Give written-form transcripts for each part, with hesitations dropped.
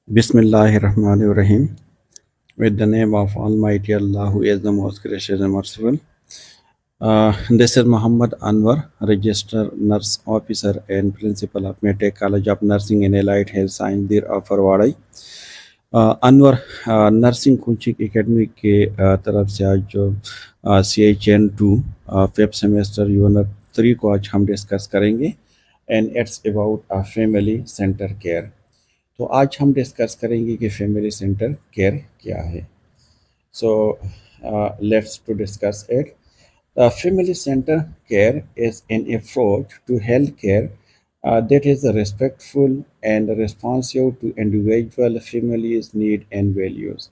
Bismillahirrahmanirrahim. With the name of Almighty Allah, who is the most gracious and merciful. This is Muhammad Anwar, Registered Nurse Officer and Principal of Medtech College of Nursing and Allied Health Science, Dir of Farwadai. Anwar nursing coaching academy کے طرف سے آج جو CHN2 fifth semester unit 3 کو آج ہم discuss کریں گے and it's about family centre care. تو آج ہم ڈسکس کریں گے کہ فیملی سینٹر کیئر کیا ہے. So let's to discuss it. Family center care is an approach to health care that is respectful and responsive to individual families' need and values.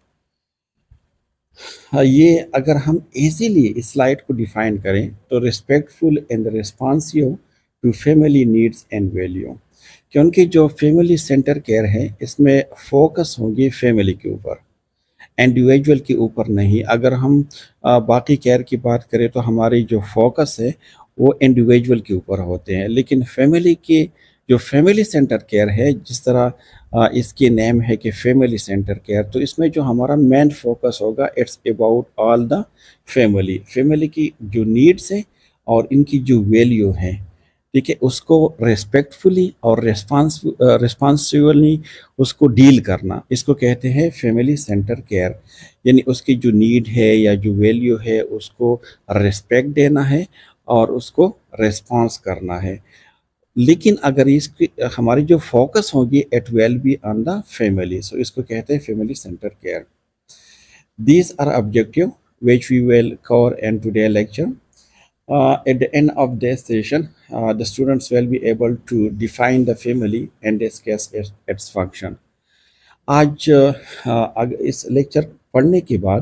یہ اگر ہم ایزیلی اس سلائڈ کو ڈیفائن کریں تو respectful and responsive to family needs and value, کیونکہ جو family centre care ہے اس میں فوکس ہوگی فیملی کے اوپر، انڈیویجول کے اوپر نہیں. اگر ہم باقی کیئر کی بات کریں تو ہماری جو فوکس ہے وہ انڈیویجول کے اوپر ہوتے ہیں، لیکن فیملی کی جو فیملی سینٹر کیئر ہے، جس طرح اس کی نیم ہے کہ فیملی سینٹر کیئر، تو اس میں جو ہمارا مین فوکس ہوگا it's about all the family کی جو نیڈس ہیں اور ان کی جو ویلیو ہیں، ٹھیک ہے، اس کو ریسپیکٹفلی اور ریسپانسیولی اس کو ڈیل کرنا، اس کو کہتے ہیں فیملی سینٹر کیئر. یعنی اس کی جو نیڈ ہے یا جو ویلیو ہے اس کو ریسپیکٹ دینا ہے اور اس کو ریسپانس کرنا ہے. لیکن اگر اس کی ہماری جو فوکس ہوگی it will be on the family, so اس کو کہتے ہیں family centre care. These are objective which we will cover in today's lecture. At the end of this session, the students will be able to define the family and discuss its function. آج اس lecture پڑھنے کے بعد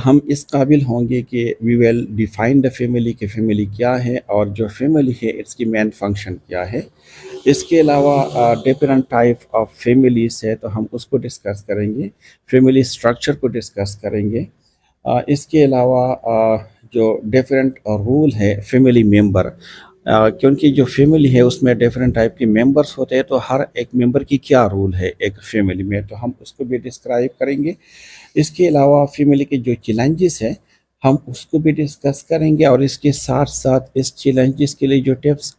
ہم اس قابل ہوں گے کہ وی will define the family کہ فیملی کیا ہے اور جو فیملی ہے اس کی مین فنکشن کیا ہے. اس کے علاوہ ڈفرینٹ ٹائپ آف فیملیز ہے تو ہم اس کو ڈسکس کریں گے، فیملی اسٹرکچر کو ڈسکس کریں گے. اس کے علاوہ جو ڈیفرنٹ رول ہے فیملی ممبر، کیونکہ جو فیملی ہے اس میں ڈیفرنٹ ٹائپ کے ممبرس ہوتے ہیں، تو ہر ایک ممبر کی کیا رول ہے ایک فیملی میں، تو ہم اس کو بھی ڈسکرائب کریں گے. اس کے علاوہ فیملی کے جو چیلنجز ہیں ہم اس کو بھی ڈسکس کریں گے، اور اس کے ساتھ ساتھ اس چیلنجز کے لیے جو ٹپس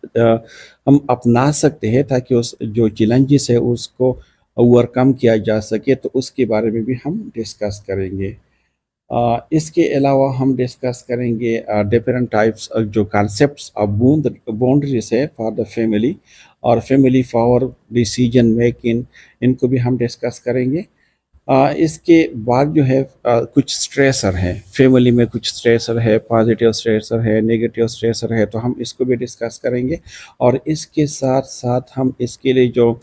ہم اپنا سکتے ہیں تاکہ اس جو چیلنجز ہے اس کو اوور کم کیا جا سکے، تو اس کے بارے میں بھی ہم ڈسکس کریں گے. اس کے علاوہ ہم ڈسکس کریں گے ڈفرینٹ ٹائپس جو کانسیپٹس آف باؤنڈریز ہے فار دا فیملی اور فیملی فار ڈیسیجن میکنگ، ان کو بھی ہم ڈسکس کریں گے. اس کے بعد جو ہے کچھ اسٹریسر ہیں فیملی میں، کچھ اسٹریسر ہے، پازیٹیو اسٹریسر ہے، نیگیٹیو اسٹریسر ہے، تو ہم اس کو بھی ڈسکس کریں گے. اور اس کے ساتھ ساتھ ہم اس کے لیے جو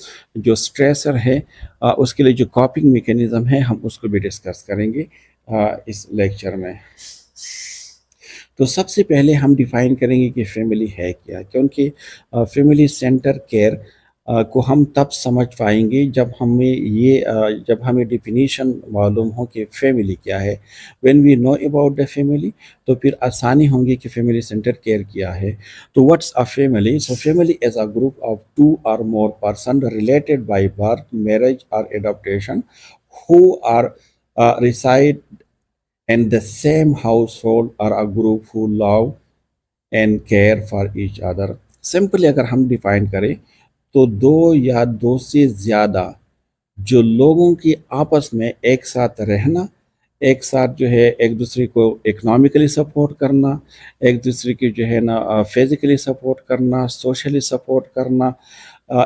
اسٹریسر ہے اس کے لیے جو کاپنگ میکینزم ہے ہم اس کو بھی ڈسکس کریں گے اس لیکچر میں. تو سب سے پہلے ہم ڈیفائن کریں گے کہ فیملی ہے کیا، کیونکہ فیملی سینٹر کیئر کو ہم تب سمجھ پائیں گے جب ہمیں ڈیفینیشن معلوم ہو کہ فیملی کیا ہے. When we know about the family تو پھر آسانی ہوں گی کہ فیملی سینٹر کیئر کیا ہے. تو what's a family? So family is a group of 2 or more person related by birth, marriage or adoption who are reside in the same household or a group who love and care for each other. Simply اگر ہم define کریں تو 2 یا 2 سے زیادہ جو لوگوں کی آپس میں ایک ساتھ رہنا، ایک ساتھ جو ہے ایک دوسرے کو اکنامکلی سپورٹ کرنا، ایک دوسرے کی جو ہے نا فزیکلی سپورٹ کرنا، سوشلی سپورٹ کرنا،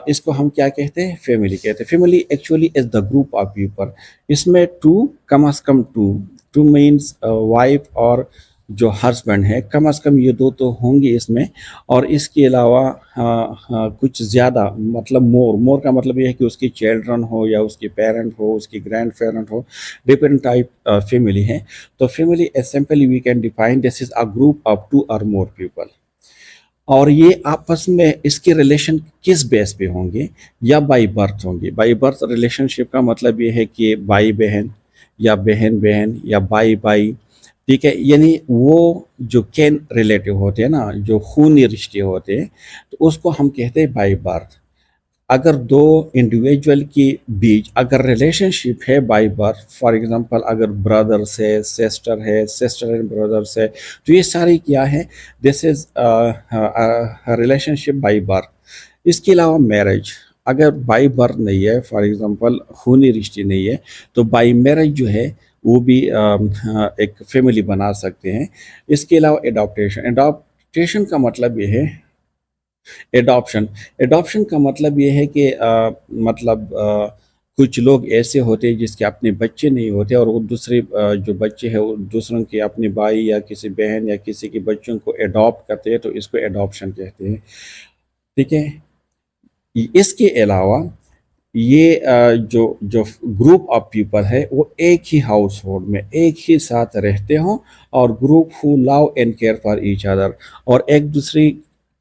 اس کو ہم کیا کہتے ہیں؟ فیملی کہتے ہیں. Family actually is the group of people. اس میں 2 کم از کم 2 مینس وائف اور جو ہسبینڈ ہے، کم از کم یہ 2 تو ہوں گے اس میں. اور اس کے علاوہ کچھ زیادہ مطلب مور کا مطلب یہ ہے کہ اس کی چلڈرن ہو یا اس کی پیرنٹ ہو، اس کی گرینڈ پیرنٹ ہو، ڈفرینٹ ٹائپ فیملی ہے. تو family simply we can define this is a group of 2 or more people. اور یہ آپس میں اس کے ریلیشن کس بیس پہ ہوں گے؟ یا بائی برتھ ہوں گے. بائی برتھ ریلیشن شپ کا مطلب یہ ہے کہ بھائی بہن یا بہن بہن یا بائی بائی، ٹھیک ہے. یعنی وہ جو کین ریلیٹیو ہوتے ہیں نا، جو خونی رشتے ہوتے ہیں، تو اس کو ہم کہتے ہیں بائی برتھ. اگر دو انڈیویجول کے بیچ اگر ریلیشن شپ ہے بائی برتھ، فار ایگزامپل اگر برادرس ہے سسٹر اینڈ برادرس ہے، تو یہ ساری کیا ہے، this is relationship by birth. اس کے علاوہ میرج اگر بائی برتھ نہیں ہے، فار ایگزامپل خونی رشتے نہیں ہے، تو بائی میرج جو ہے وہ بھی ایک فیملی بنا سکتے ہیں. اس کے علاوہ ایڈاپٹیشن کا مطلب یہ ہے، ایڈاپشن ایڈاپشن کا مطلب یہ ہے کہ مطلب کچھ لوگ ایسے ہوتے ہیں جس کے اپنے بچے نہیں ہوتے، اور وہ دوسرے جو بچے ہیں وہ دوسروں کے اپنے بھائی یا کسی بہن یا کسی کے بچوں کو ایڈاپٹ کرتے ہیں، تو اس کو ایڈاپشن کہتے ہیں. ٹھیک ہے. اس کے علاوہ یہ جو جو گروپ آف پیپل ہے وہ ایک ہی ہاؤس ہولڈ میں ایک ہی ساتھ رہتے ہوں، اور گروپ ہو love and care for each other, اور ایک دوسرے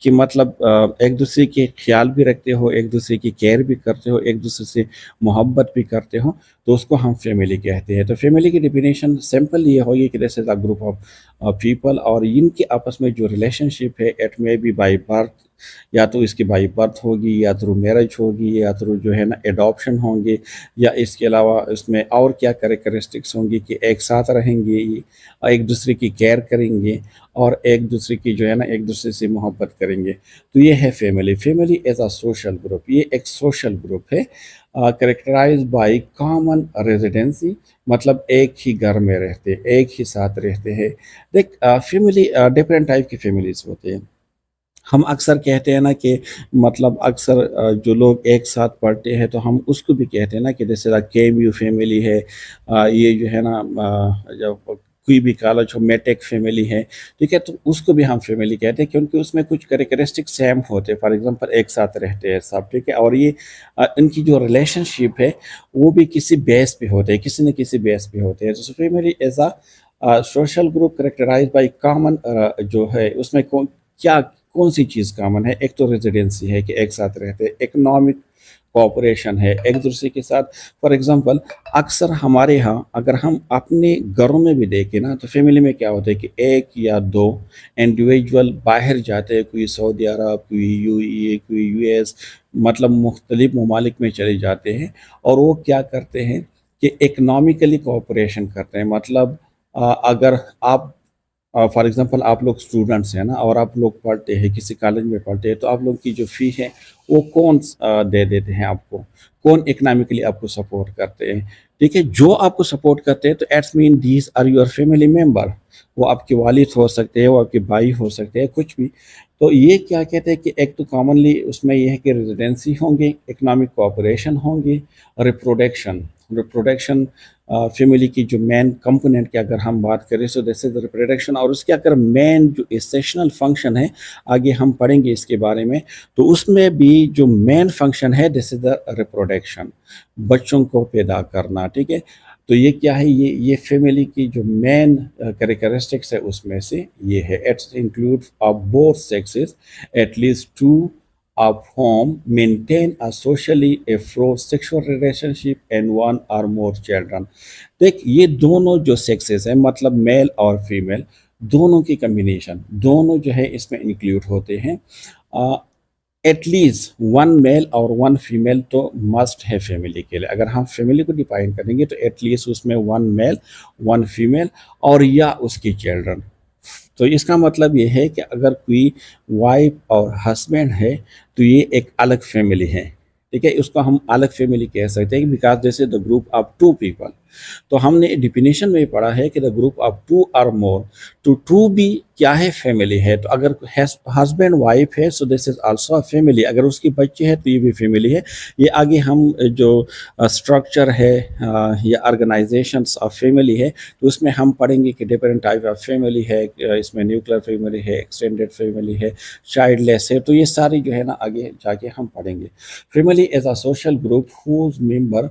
کی مطلب ایک دوسرے کے خیال بھی رکھتے ہو، ایک دوسرے کی کیئر بھی کرتے ہو، ایک دوسرے سے محبت بھی کرتے ہو، تو اس کو ہم فیملی کہتے ہیں. تو فیملی کی ڈیفینیشن سمپل یہ ہوگی کہ دس is a group of people, اور ان کے آپس میں جو ریلیشن شپ ہے اٹ میں بی بائی برتھ، یا تو اس کی بائی برتھ ہوگی، یا تھرو میرج ہوگی، یا تھرو جو ہے نا ایڈاپشن ہوں گے، یا اس کے علاوہ اس میں اور کیا کریکٹرسٹکس ہوں گی کہ ایک ساتھ رہیں گے، ایک دوسرے کی کیئر کریں گے، اور ایک دوسرے کی جو ہے نا ایک دوسرے سے محبت کریں گے. تو یہ ہے family. Family is a social group, یہ ایک سوشل گروپ ہے کریکٹرائز بائی کامن ریزیڈنسی، مطلب ایک ہی گھر میں رہتے، ایک ہی ساتھ رہتے ہیں. دیکھ فیملی ڈفرینٹ ٹائپ کی فیملیز ہوتے ہیں. ہم اکثر کہتے ہیں نا کہ مطلب اکثر جو لوگ ایک ساتھ پڑھتے ہیں تو ہم اس کو بھی کہتے ہیں نا کہ جیسے کیم یو فیملی ہے، یہ جو ہے نا جب کوئی بھی کالج ہو میٹیک فیملی ہے. ٹھیک ہے. تو اس کو بھی ہم فیملی کہتے ہیں کیونکہ اس میں کچھ کریکٹرسٹک سیم ہوتے ہیں. فار ایگزامپل ایک ساتھ رہتے ہیں سب. ٹھیک ہے. اور یہ ان کی جو ریلیشن شپ ہے وہ بھی کسی بیس پہ ہوتے ہیں، کسی نہ کسی بیس پہ ہوتے ہیں. تو family is a social group characterize by common, جو ہے اس میں کیا کون سی چیز کامن ہے. ایک تو ریزیڈنسی ہے کہ ایک ساتھ رہتے ہیں، اکنامک کوآپریشن ہے ایک دوسرے کے ساتھ. فار ایگزامپل اکثر ہمارے ہاں اگر ہم اپنے گھروں میں بھی دیکھیں نا، تو فیملی میں کیا ہوتا ہے کہ ایک یا دو انڈیویجول باہر جاتے ہیں، کوئی سعودی عرب، کوئی یو اے، کوئی یو ایس، مطلب مختلف ممالک میں چلے جاتے ہیں، اور وہ کیا کرتے ہیں کہ اکنامکلی کوآپریشن کرتے ہیں. مطلب اگر آپ فار ایگزامپل آپ لوگ اسٹوڈنٹس ہیں نا، اور آپ لوگ پڑھتے ہیں کسی کالج میں پڑھتے ہیں، تو آپ لوگ کی جو فی ہے وہ کون دے دیتے ہیں آپ کو، کون اکنامکلی آپ کو سپورٹ کرتے ہیں. ٹھیک ہے. جو آپ کو سپورٹ کرتے ہیں تو it's mean these are your family member. وہ آپ کے والد ہو سکتے ہیں، وہ آپ کے بھائی ہو سکتے ہیں، کچھ بھی. تو یہ کیا کہتے ہیں کہ ایک تو کامنلی اس میں یہ ہے کہ ریزیڈنسی ہوں گے، اکنامک کوآپریشن ہوں گے، ریپروڈکشن فیملی کی جو مین کمپوننٹ کی اگر ہم بات کریں سو دس از ریپروڈکشن. اور اس کے اگر مین جو اسیشنل فنکشن ہے، آگے ہم پڑھیں گے اس کے بارے میں، تو اس میں بھی جو مین فنکشن ہے دس از دا ریپروڈکشن، بچوں کو پیدا کرنا. ٹھیک ہے. تو یہ کیا ہے، یہ فیملی کی جو مین کریکٹرسٹکس ہے اس میں سے یہ ہے. It's include of both sexes at least two of whom maintain a socially afloat sexual relationship and one or more children. دیکھ یہ دونوں جو سیکسز ہیں، مطلب میل اور فیمیل دونوں کی کمبینیشن، دونوں جو ہے اس میں انکلوڈ ہوتے ہیں. ایٹ لیسٹ ون میل اور ون فیمیل تو مسٹ ہے فیملی کے لیے. اگر ہم فیملی کو ڈیفائن کریں گے تو ایٹ لیسٹ اس میں ون میل ون فیمیل اور یا اس کی چلڈرن. تو اس کا مطلب یہ ہے کہ اگر کوئی وائف اور ہسبینڈ ہے تو یہ ایک الگ فیملی ہے. ٹھیک ہے. اس کو ہم الگ فیملی کہہ سکتے ہیں بیکاز جیسے دا گروپ آف ٹو پیپل. تو ہم نے ڈیفینیشن میں پڑھا ہے کہ دا گروپ آف ٹو اور مور، تو ٹو بھی کیا ہے، فیملی ہے. تو اگر ہسبینڈ وائف ہے سو this is also a family. اگر اس کی بچے ہے تو یہ بھی فیملی ہے. یہ آگے ہم جو اسٹرکچر ہے یا آرگنائزیشنس آف فیملی ہے تو اس میں ہم پڑھیں گے کہ ڈفرینٹ ٹائپ آف فیملی ہے. اس میں نیوکلیر فیملی ہے، ایکسٹینڈیڈ فیملی ہے، چائلڈ لیس ہے. تو یہ ساری جو ہے نا آگے جا کے ہم پڑھیں گے. Family is a social group whose member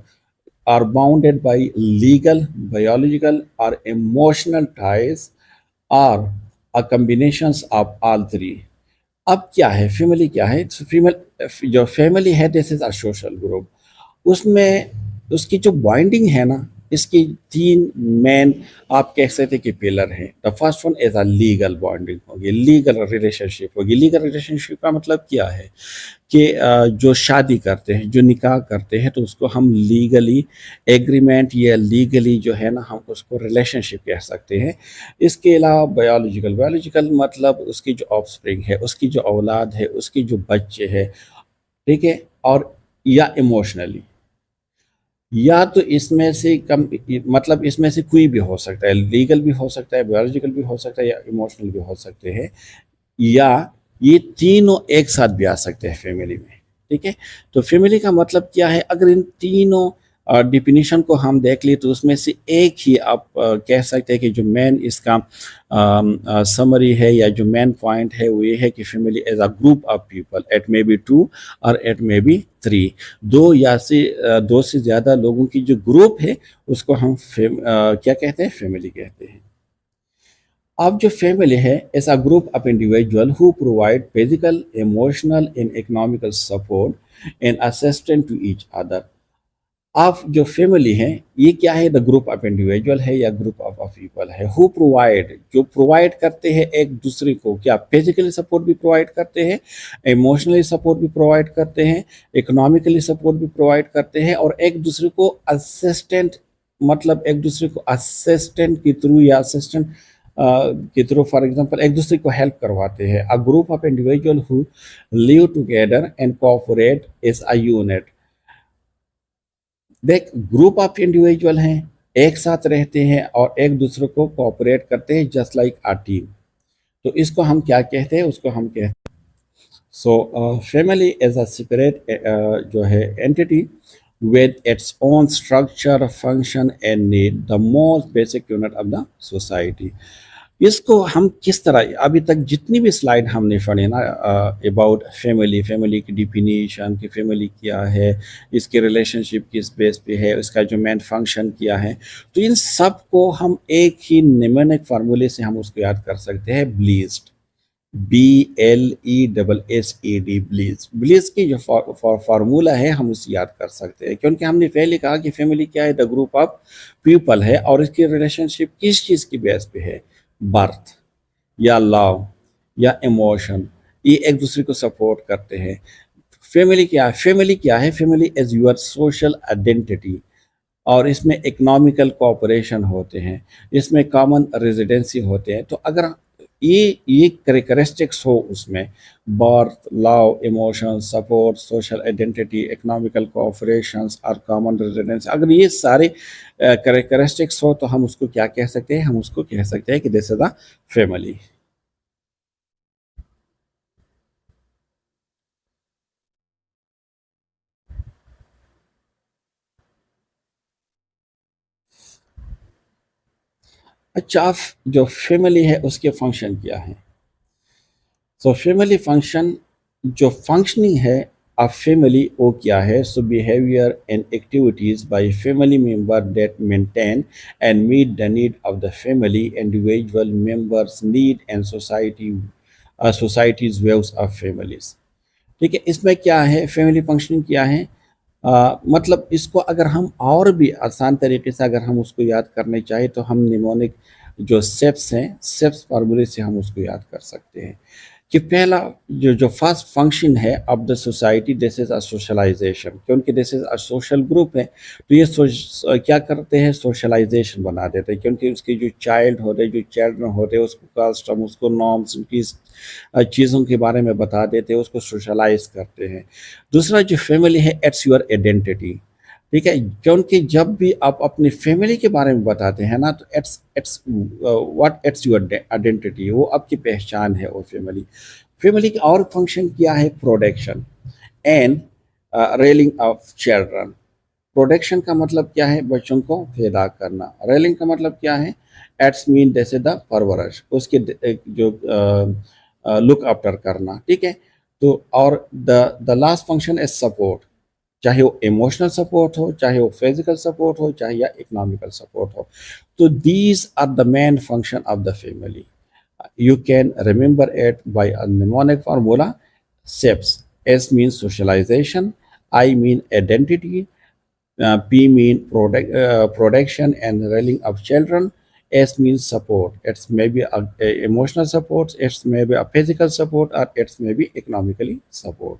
are bounded by legal, biological or emotional ties or a combinations of all three. اب کیا ہے فیملی، کیا ہے جو فیملی ہے this is a social group. اس میں اس کی جو بائنڈنگ ہے نا اس کی تین مین آپ کہہ سکتے کہ پلر ہیں. The first one as a legal bonding ہوگی, لیگل ریلیشن شپ ہوگی. لیگل ریلیشن شپ کا مطلب کیا ہے کہ جو شادی کرتے ہیں, جو نکاح کرتے ہیں, تو اس کو ہم لیگلی ایگریمنٹ یا لیگلی جو ہے نا ہم اس کو ریلیشن شپ کہہ سکتے ہیں. اس کے علاوہ بایولوجیکل مطلب اس کی جو آف اسپرنگ ہے, اس کی جو اولاد ہے, اس کی جو بچے ہے, ٹھیک ہے. اور یا ایموشنلی, یا تو اس میں سے کم, مطلب اس میں سے کوئی بھی ہو سکتا ہے, لیگل بھی ہو سکتا ہے, بایولوجیکل بھی ہو سکتا ہے, یا ایموشنل بھی ہو سکتے ہیں, یا یہ تینوں ایک ساتھ بھی آ سکتے ہیں فیملی میں. ٹھیک ہے. تو فیملی کا مطلب کیا ہے, اگر ان تینوں ڈیفینیشن کو ہم دیکھ لی تو اس میں سے ایک ہی آپ کہہ سکتے ہیں کہ جو مین اس کا سمری ہے یا جو مین پوائنٹ ہے وہ یہ ہے کہ family is a group of people, it may be two or it may be three, دو سے زیادہ لوگوں کی جو گروپ ہے اس کو ہم کیا کہتے ہیں, فیملی کہتے ہیں. اب جو فیملی ہے is a group of individual who provide physical, emotional and economical support and assistant to each other. اب جو فیملی ہے یہ کیا ہے, دا گروپ آف انڈیویجول ہے یا گروپ آف پیپل ہے, ہو پرووائڈ, جو پرووائڈ کرتے ہیں ایک دوسرے کو, کیا فزیکلی سپورٹ بھی پرووائڈ کرتے ہیں, ایموشنلی سپورٹ بھی پرووائڈ کرتے ہیں, اکنامیکلی سپورٹ بھی پرووائڈ کرتے ہیں, اور ایک دوسرے کو اسسٹنٹ, مطلب ایک دوسرے کو اسسٹنٹ کے تھرو یا اسسٹنٹ کے تھرو, فار ایگزامپل ایک دوسرے کو ہیلپ کرواتے ہیں. اے group of individual who live together and cooperate as a unit. دیکھ, گروپ آف انڈیویجول ہیں, ایک ساتھ رہتے ہیں اور ایک دوسرے کو کوآپریٹ کرتے ہیں جسٹ لائک آ ٹیم. تو اس کو ہم کیا کہتے ہیں, اس کو ہم کہتے ہیں so family is a separate جو ہے anti with its own structure, function and need, the most basic unit of the society. اس کو ہم کس طرح, ابھی تک جتنی بھی سلائیڈ ہم نے پڑھی نا اباؤٹ فیملی, فیملی کی ڈیفینیشن کہ فیملی کیا ہے, اس کے ریلیشن شپ کس بیس پہ ہے, اس کا جو مین فنکشن کیا ہے, تو ان سب کو ہم ایک ہی نیمونک فارمولے سے ہم اس کو یاد کر سکتے ہیں, بلیزڈ, BLESSED, بلیز کی جو فارمولا ہے ہم اسے یاد کر سکتے ہیں, کیونکہ ہم نے پہلے کہا کہ فیملی کیا ہے, دا گروپ آف پیپل ہے, اور اس کی ریلیشن شپ کس چیز کی بیس پہ ہے, برتھ یا لو یا ایموشن, یہ ایک دوسرے کو سپورٹ کرتے ہیں. فیملی کیا ہے, family as your social identity, اور اس میں اکنامیکل کوآپریشن ہوتے ہیں, اس میں کامن ریزیڈنسی ہوتے ہیں. تو اگر یہ کریکٹرسٹکس ہو اس میں, birth, love, emotion, support, social identity, economical cooperations اور کامن ریزیڈنس, اگر یہ سارے کریکٹرسٹکس ہو تو ہم اس کو کیا کہہ سکتے ہیں, ہم اس کو کہہ سکتے ہیں کہ دس از اے فیملی. اچھا, جو فیملی ہے اس کے فنکشن کیا ہے. سو فیملی فنکشن, جو فنکشننگ ہے آف فیملی وہ کیا ہے, so behaviour and activities by family member that maintain and meet the need of the family, individual members need and societies views of families. ٹھیک ہے, اس میں کیا ہے, فیملی فنکشننگ کیا ہے, مطلب اس کو اگر ہم اور بھی آسان طریقے سے اگر ہم اس کو یاد کرنے چاہیں تو ہم نیمونک جو سیپس ہیں, سیپس فارمولے سے ہم اس کو یاد کر سکتے ہیں. کہ پہلا جو فرسٹ فنکشن ہے of the society, this is a socialisation, کیونکہ this is a social group ہے, تو یہ کیا کرتے ہیں, سوشلائزیشن بنا دیتے ہیں, کیونکہ اس کے جو چائلڈ ہوتے ہیں, جو چلڈرن ہوتے ہیں, اس کو کاسٹم, اس کو نارمس, ان کی چیزوں کے بارے میں بتا دیتے ہیں, اس کو سوشلائز کرتے ہیں. دوسرا جو فیملی ہے, اٹس یور آئیڈینٹی. ٹھیک ہے, کیونکہ جب بھی آپ اپنی فیملی کے بارے میں بتاتے ہیں نا, تو اٹس یور آئیڈینٹی, وہ آپ کی پہچان ہے وہ فیملی. فیملی کی اور فنکشن کیا ہے, production and railing of children. Production کا مطلب کیا ہے, بچوں کو پیدا کرنا. ریلنگ کا مطلب کیا ہے, ایٹس مین جیسے دا پرورش, اس کے جو لک آفٹر کرنا. ٹھیک ہے, تو اور the last function is support, چاہے وہ ایموشنل سپورٹ ہو, چاہے وہ فزیکل سپورٹ ہو, چاہے یا اکنامیکل سپورٹ ہو. تو these are the main function of the family. You can remember it by a mnemonic formula. SEPS. S means socialization, I mean identity, P mean production and rearing of children. S means support. It's maybe a emotional support, it's maybe a physical support, or it's maybe economically support.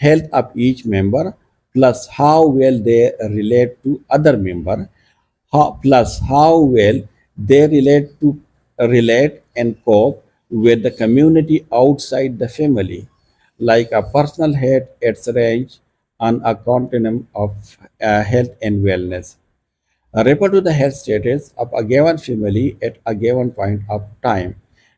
health of each member plus how well they relate to other member, plus how well they relate and cope with the community outside the family, like a personal health, its range on a continuum of health and wellness. Refer to the health status of a given family at a given point of time.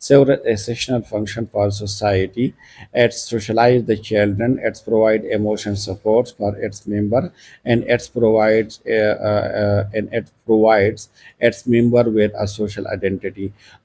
several essential functions for society. It socialize the children, it provide emotion supports for its member, and it provides its member with a social identity.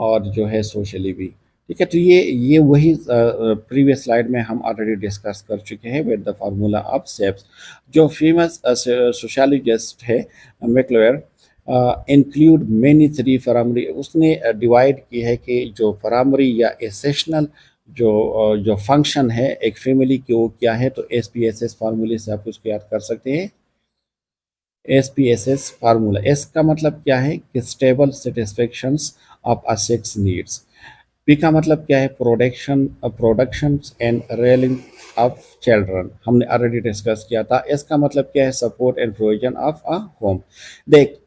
اور جو ہے socially بھی. ٹھیک ہے، تو یہ وہی previous slide میں ہم آلریڈی ڈسکس کر چکے ہیں with the formula of seeps. جو فیمس سوشالوجسٹ ہے میکلوئر انکلیوڈ مینی تھری پرائمری، اس نے ڈیوائڈ کی ہے کہ جو پرائمری یا ایسیشنل جو فنکشن ہے ایک فیملی کی وہ کیا ہے. تو ایس پی ایس ایس فارمولے سے آپ اس کو یاد کر سکتے ہیں. S P S S formula, S کا مطلب کیا ہے کہ اسٹیبل سیٹسفیکشنس آف اسیکس نیڈس. پی کا مطلب کیا ہے پروڈکشنس اینڈ ریئلنگ آف چلڈرن، ہم نے آلریڈی ڈسکس کیا تھا. ایس کا مطلب کیا ہے support and provision of a home. دیکھ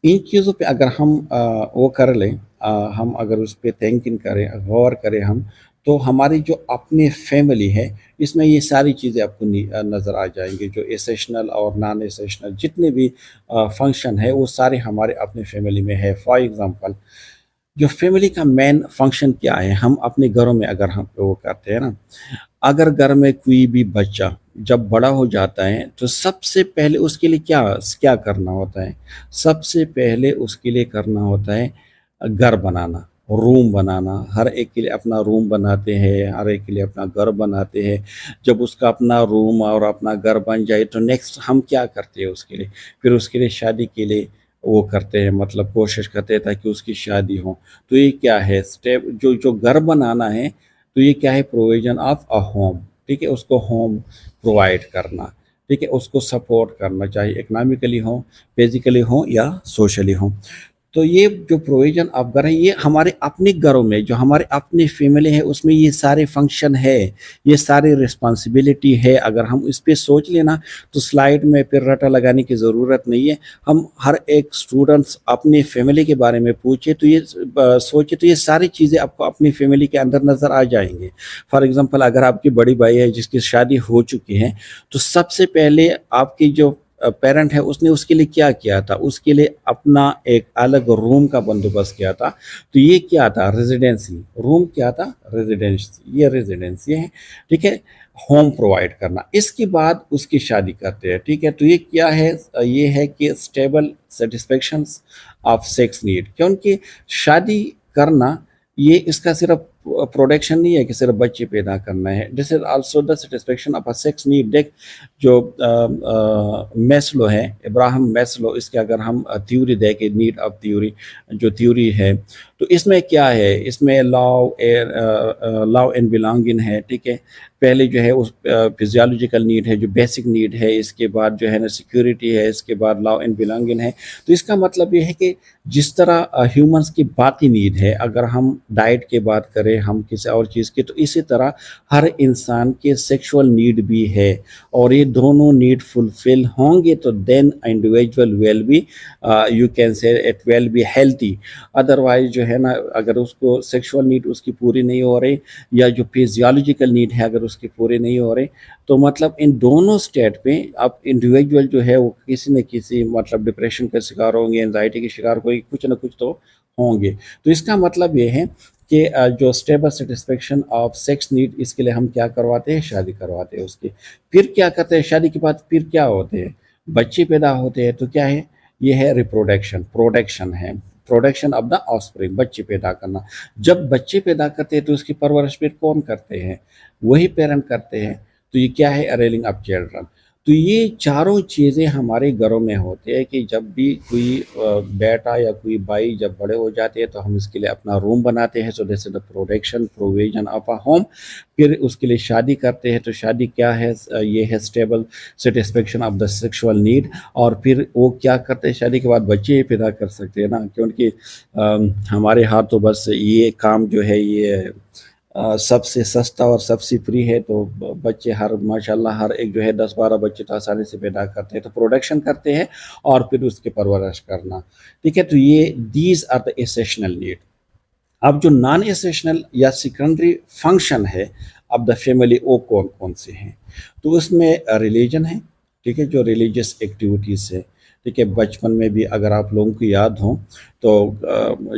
ان چیزوں پہ اگر ہم وہ کر لیں، ہم اگر اس پہ تھنکنگ کریں، غور کریں ہم، تو ہماری جو اپنی فیملی ہے اس میں یہ ساری چیزیں آپ کو نظر آ جائیں گی. جو ایسیشنل اور نان ایسیشنل جتنے بھی فنکشن ہے وہ سارے ہمارے اپنے فیملی میں ہے. فار ایگزامپل جو فیملی کا مین فنکشن کیا ہے، ہم اپنے گھروں میں اگر ہم وہ کرتے ہیں نا، اگر گھر میں کوئی بھی بچہ جب بڑا ہو جاتا ہے تو سب سے پہلے اس کے لیے کیا کرنا ہوتا ہے. سب سے پہلے اس کے لیے کرنا ہوتا ہے گھر بنانا، روم بنانا. ہر ایک کے لیے اپنا روم بناتے ہیں، ہر ایک کے لیے اپنا گھر بناتے ہیں. جب اس کا اپنا روم اور اپنا گھر بن جائے تو نیکسٹ ہم کیا کرتے ہیں اس کے لیے، پھر اس کے لیے شادی کے لیے وہ کرتے ہیں، مطلب کوشش کرتے ہیں تاکہ اس کی شادی ہو. تو یہ کیا ہے اسٹیپ، جو گھر بنانا ہے، تو یہ کیا ہے پروویژن آف اے ہوم. ٹھیک ہے، اس کو ہوم پرووائڈ کرنا. ٹھیک ہے، اس کو سپورٹ کرنا، چاہے اکنامکلی ہو، فزیکلی ہو یا سوشلی ہو. تو یہ جو پروویژن آف گھر ہے یہ ہمارے اپنے گھروں میں جو ہمارے اپنی فیملی ہے اس میں یہ سارے فنکشن ہے، یہ ساری رسپانسبلٹی ہے. اگر ہم اس پہ سوچ لینا تو سلائیڈ میں پھر رٹا لگانے کی ضرورت نہیں ہے. ہم ہر ایک اسٹوڈنٹس اپنی فیملی کے بارے میں پوچھے تو یہ سوچے تو یہ ساری چیزیں آپ کو اپنی فیملی کے اندر نظر آ جائیں گے. فار ایگزامپل اگر آپ کی بڑی بھائی ہے جس کی شادی ہو چکی ہے، تو سب سے پہلے آپ کی جو پیرنٹ ہے اس نے اس کے لیے کیا تھا، اس کے لیے اپنا ایک الگ روم کا بندوبست کیا تھا. تو یہ کیا تھا ریزیڈینسی روم، کیا تھا ریزیڈینسی ہے. ٹھیک ہے، ہوم پرووائڈ کرنا. اس کے بعد اس کی شادی کرتے ہیں. ٹھیک ہے، تو یہ کیا ہے، یہ ہے کہ اسٹیبل سیٹسفیکشنس آف سیکس نیڈ. کیونکہ شادی کرنا یہ اس کا صرف پروڈکشن نہیں ہے کہ صرف بچے پیدا کرنا ہے. This is also the satisfaction of a sex need. دیکھ جو میسلو ہے، ابراہم میسلو، اس کے اگر ہم تھیوری دیکھیں، نیڈ آف تھیوری جو تھیوری ہے، تو اس میں کیا ہے، اس میں لاؤ اینڈ بلانگنگ ہے. ٹھیک ہے، پہلے جو ہے اس فزیولوجیکل نیڈ ہے جو بیسک نیڈ ہے، اس کے بعد جو ہے نا سیکیورٹی ہے، اس کے بعد لاؤ اینڈ بلانگنگ ہے. تو اس کا مطلب یہ ہے کہ جس طرح ہیومنس کی باقی نیڈ ہے، اگر ہم ڈائٹ کی بات کریں، ہم کسی اور چیز کی، تو اسی طرح ہر انسان کے سیکشول نیڈ بھی ہے. اور یہ دونوں نیڈ فلفل ہوں گے تو then individual will be you can say it will be healthy. Otherwise جو ہے نا اگر اس کو سیکشول نیڈ اس کی پوری نہیں ہو رہی، یا جو فزیولوجیکل نیڈ ہے اگر اس کی پوری نہیں ہو رہی، تو مطلب ان دونوں سٹیٹ پہ اب انڈیویجول جو ہے وہ کسی نہ کسی مطلب ڈپریشن کا شکار ہوں گے، انزائٹی کے شکار کوئی کچھ نہ کچھ تو ہوں گے. تو اس کا مطلب یہ ہے کہ جو stable satisfaction of sex need, اس کے لیے ہم کیا کرواتے ہیں، شادی کرواتے ہیں اس کی. پھر کیا کرتے ہیں شادی کے بعد، پھر کیا ہوتے ہیں، بچے پیدا ہوتے ہیں. تو کیا ہے، یہ ہے پروڈکشن ہے، پروڈکشن آف دا آفسپرنگ، بچے پیدا کرنا. جب بچے پیدا کرتے ہیں تو اس کی پرورش پھر کون کرتے ہیں، وہی پیرنٹ کرتے ہیں. تو یہ کیا ہے، ریلنگ اپ چلڈرن. تو یہ چاروں چیزیں ہمارے گھروں میں ہوتے ہیں کہ جب بھی کوئی بیٹا یا کوئی بھائی جب بڑے ہو جاتے ہیں تو ہم اس کے لیے اپنا روم بناتے ہیں. So this is the provision of a home. پھر اس کے لیے شادی کرتے ہیں. تو شادی کیا ہے، یہ ہے stable satisfaction of the sexual need. اور پھر وہ کیا کرتے ہیں، شادی کے بعد بچے پیدا کر سکتے ہیں نا، کیونکہ ہمارے ہاتھ تو بس یہ کام جو ہے یہ سب سے سستا اور سب سے فری ہے. تو بچے ماشاءاللہ ہر ایک جو ہے 10-12 بچے تو آسانی سے پیدا کرتے ہیں. تو پروڈکشن کرتے ہیں اور پھر اس کے پرورش کرنا. ٹھیک ہے، تو یہ دیز آر دا ایسیشنل نیڈ. اب جو نان ایسیشنل یا سیکنڈری فنکشن ہے اب دا فیملی، وہ کون سے ہیں. تو اس میں ریلیجن ہے. ٹھیک ہے، جو ریلیجس ایکٹیویٹیز ہے. ٹھیک ہے، بچپن میں بھی اگر آپ لوگوں کو یاد ہوں تو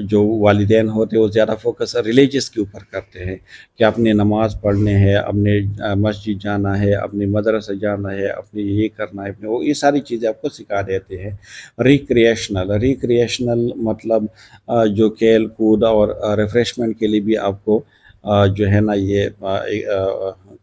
جو والدین ہوتے ہیں وہ زیادہ فوکس ریلیجس کے اوپر کرتے ہیں کہ اپنے نماز پڑھنے ہے، اپنے مسجد جانا ہے، اپنے مدرسہ جانا ہے، اپنے یہ کرنا ہے، اپنے وہ یہ ساری چیزیں آپ کو سکھا دیتے ہیں۔ ریکریشنل مطلب جو کھیل کود اور ریفریشمنٹ کے لیے بھی آپ کو جو ہے نا یہ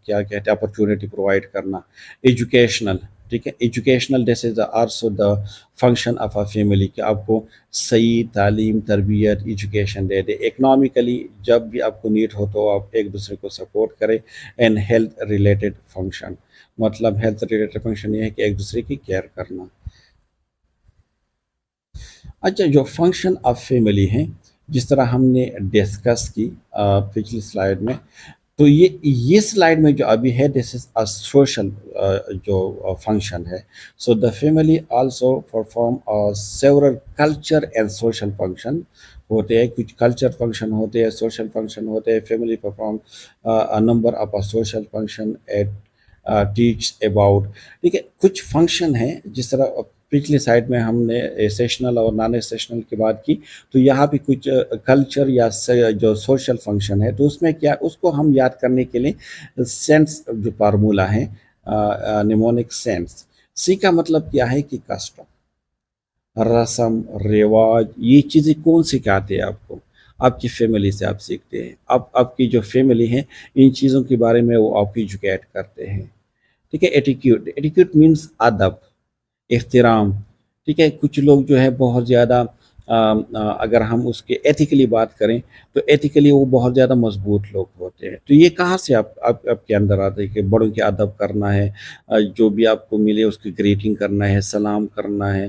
کیا کہتے ہیں اپرچونیٹی پرووائڈ کرنا۔ ایجوکیشنل، ٹھیک ہے، educational this is also the function of a family کہ آپ کو صحیح تعلیم، تربیت، ایجوکیشن دے دے۔ اکنامکلی جب بھی آپ کو نیڈ ہو تو آپ ایک دوسرے کو سپورٹ کریں۔ اینڈ ہیلتھ ریلیٹڈ فنکشن، مطلب ہیلتھ ریلیٹڈ فنکشن یہ ہے کہ ایک دوسرے کی کیئر کرنا۔ اچھا، جو فنکشن آف فیملی ہیں جس طرح ہم نے ڈسکس کی پچھلی سلائیڈ میں، تو یہ سلائیڈ میں جو ابھی ہے دس از اے سوشل جو فنکشن ہے۔ So the family also perform several culture and social function ہوتے ہیں، کچھ کلچر فنکشن ہوتے ہیں، سوشل فنکشن ہوتے ہیں۔ Family perform number of social function it teach about, ٹھیک ہے، کچھ فنکشن ہیں جس طرح پچھلی سائڈ میں ہم نے سیشنل اور نان سیشنل کی بات کی، تو یہاں بھی کچھ کلچر یا جو سوشل فنکشن ہے تو اس میں کیا، اس کو ہم یاد کرنے کے لیے سینس جو فارمولا ہے، نیمونک سینس، سی کا مطلب کیا ہے کہ کسٹم، رسم رواج، یہ چیزیں کون سکھاتے ہیں آپ کو؟ آپ کی فیملی سے آپ سیکھتے ہیں۔ آپ کی جو فیملی ہے ان چیزوں کے بارے میں وہ آپ کو ایجوکیٹ کرتے ہیں۔ ٹھیک ہے، ایٹیکیوٹ مینس ادب، احترام، ٹھیک ہے۔ کچھ لوگ جو ہے بہت زیادہ اگر ہم اس کے ایتھیکلی بات کریں تو ایتھیکلی وہ بہت زیادہ مضبوط لوگ ہوتے ہیں۔ تو یہ کہاں سے آپ کے اندر آتا ہے کہ بڑوں کی ادب کرنا ہے، جو بھی آپ کو ملے اس کی گریٹنگ کرنا ہے، سلام کرنا ہے،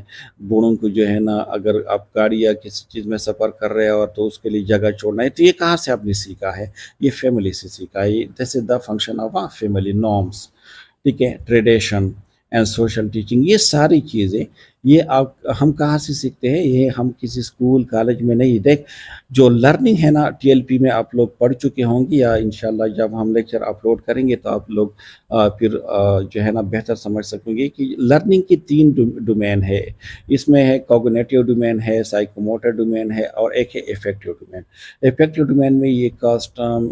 بوڑھوں کو جو ہے نا اگر آپ گاڑی یا کسی چیز میں سفر کر رہے ہو تو اس کے لیے جگہ چھوڑنا ہے، تو یہ کہاں سے آپ نے سیکھا ہے؟ یہ فیملی سے سیکھا ہے۔ This is the function of family, norms, ٹھیک ہے، ٹریڈیشن اینڈ سوشل ٹیچنگ، یہ ساری چیزیں یہ ہم کہاں سے سیکھتے ہیں؟ یہ ہم کسی اسکول کالج میں نہیں۔ دیکھ جو لرننگ ہے نا ٹی ایل پی میں آپ لوگ پڑھ چکے ہوں گے، یا انشاءاللہ جب ہم لیکچر اپلوڈ کریں گے تو آپ لوگ پھر جو ہے نا بہتر سمجھ سکیں گے کہ لرننگ کی 3 ڈومین ہے۔ اس میں ہے کوگنیٹیو ڈومین ہے، سائیکوموٹر ڈومین ہے، اور ایک ہے افیکٹو ڈومین۔ افیکٹو ڈومین میں یہ کسٹم،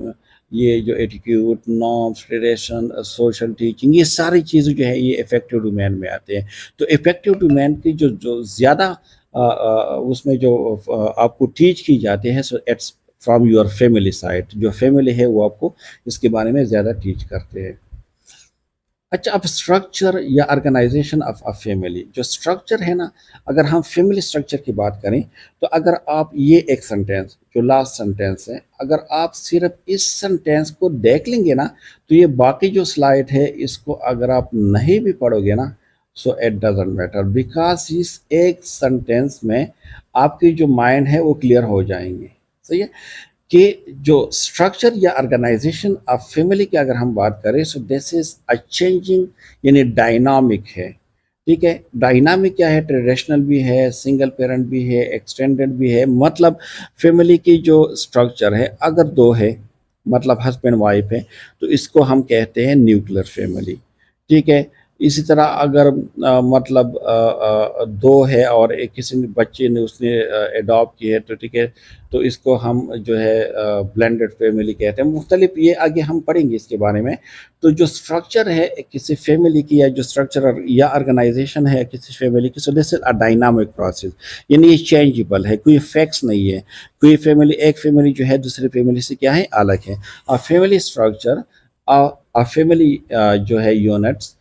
یہ جو ایٹیکیوٹ، نارمس، ٹریڈیشن، سوشل ٹیچنگ، یہ ساری چیزیں جو ہے یہ افیکٹو ڈومین میں آتے ہیں۔ تو افیکٹو ڈومین کی جو زیادہ اس میں جو آپ کو ٹیچ کی جاتی ہے، so it's from your family side, جو فیملی ہے وہ آپ کو اس کے بارے میں زیادہ ٹیچ کرتے ہیں۔ اچھا، اب اسٹرکچر یا آرگنائزیشن آف فیملی، جو اسٹرکچر ہے نا، اگر ہم فیملی اسٹرکچر کی بات کریں تو اگر آپ یہ ایک سنٹینس جو لاسٹ سنٹینس ہے، اگر آپ صرف اس سنٹینس کو دیکھ لیں گے نا تو یہ باقی جو سلائڈ ہے اس کو اگر آپ نہیں بھی پڑھو گے نا، so it doesn't matter, because اس ایک سنٹینس میں آپ کی جو مائنڈ ہے وہ کلیئر ہو جائیں گے۔ صحیح ہے کہ جو اسٹرکچر یا آرگنائزیشن آف فیملی کی اگر ہم بات کریں، سو دس از اے چینجنگ، یعنی ڈائنامک ہے، ٹھیک ہے۔ ڈائنامک کیا ہے؟ ٹریڈیشنل بھی ہے، سنگل پیرنٹ بھی ہے، ایکسٹینڈڈ بھی ہے۔ مطلب فیملی کی جو اسٹرکچر ہے اگر 2 ہے، مطلب ہسبینڈ وائف ہے، تو اس کو ہم کہتے ہیں نیوکلیر فیملی، ٹھیک ہے۔ اسی طرح اگر مطلب 2 ہے اور ایک کسی نے بچے نے اس نے اڈاپٹ کی ہے تو ٹھیک ہے، تو اس کو ہم جو ہے بلینڈڈ فیملی کہتے ہیں۔ مختلف یہ آگے ہم پڑھیں گے اس کے بارے میں۔ تو جو اسٹرکچر ہے کسی فیملی کی، یا جو اسٹرکچر یا آرگنائزیشن ہے کسی فیملی کی، سو this is a dynamic process, یعنی یہ چینجبل ہے، کوئی فیکس نہیں ہے۔ کوئی فیملی، ایک فیملی جو ہے دوسری فیملی سے کیا ہے؟ الگ ہے۔ فیملی اسٹرکچر، فیملی جو ہے units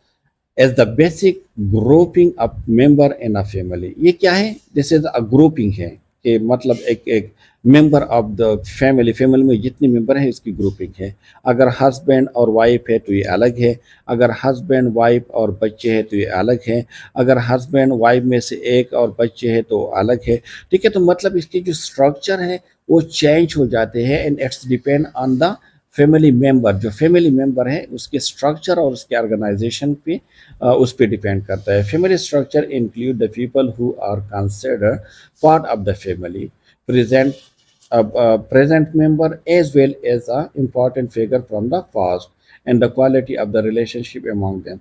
as the basic grouping of member in a family, یہ کیا ہے؟ دس از اے گروپنگ ہے کہ مطلب ایک member of the family, family میں جتنے ممبر ہیں اس کی گروپنگ ہے۔ اگر ہسبینڈ اور وائف ہے تو یہ الگ ہے، اگر ہسبینڈ وائف اور بچے ہیں تو یہ الگ ہے، اگر ہسبینڈ وائف میں سے ایک اور بچے ہیں تو الگ ہے، ٹھیک ہے۔ تو مطلب اس کی جو اسٹرکچر ہے وہ چینج ہو جاتے ہیں، and it's depend on the family member, جو فیملی ممبر ہے اس کے اسٹرکچر اور اس کے آرگنائزیشن پہ اس پہ ڈیپینڈ کرتا ہے۔ Family structure include the people who are consider part of the family, present a present member as well as a important figure from the past and the quality of the relationship among them.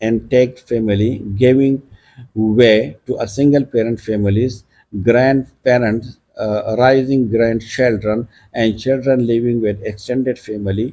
intact family giving way to a single parent families, grandparents, rising grandchildren and children living with extended family.